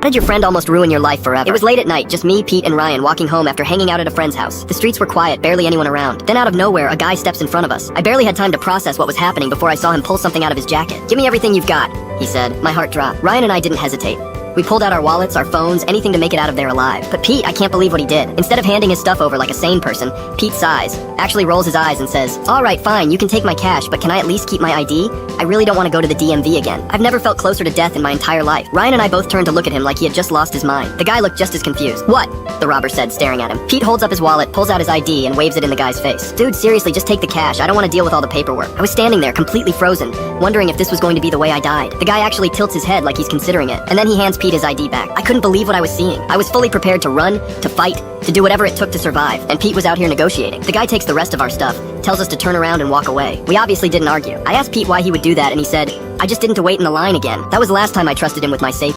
How did your friend almost ruin your life forever? It was late at night, just me, Pete, and Ryan walking home after hanging out at a friend's house. The streets were quiet, barely anyone around. Then out of nowhere, a guy steps in front of us. I barely had time to process what was happening before I saw him pull something out of his jacket. "Give me everything you've got," he said. My heart dropped. Ryan and I didn't hesitate. We pulled out our wallets, our phones, anything to make it out of there alive. But Pete, I can't believe what he did. Instead of handing his stuff over like a sane person, Pete sighs, actually rolls his eyes and says, "All right, fine, you can take my cash, but can I at least keep my ID? I really don't want to go to the DMV again. I've never felt closer to death in my entire life." Ryan and I both turned to look at him like he had just lost his mind. The guy looked just as confused. "What?" the robber said, staring at him. Pete holds up his wallet, pulls out his ID, and waves it in the guy's face. "Dude, seriously, just take the cash. I don't want to deal with all the paperwork." I was standing there, completely frozen, wondering if this was going to be the way I died. The guy actually tilts his head like he's considering it, and then he hands Pete his ID back. I couldn't believe what I was seeing. I was fully prepared to run, to fight, to do whatever it took to survive, and Pete was out here negotiating. The guy takes the rest of our stuff, tells us to turn around and walk away. We obviously didn't argue. I asked Pete why he would do that, and he said, "I just didn't to wait in the line again." That was the last time I trusted him with my safety.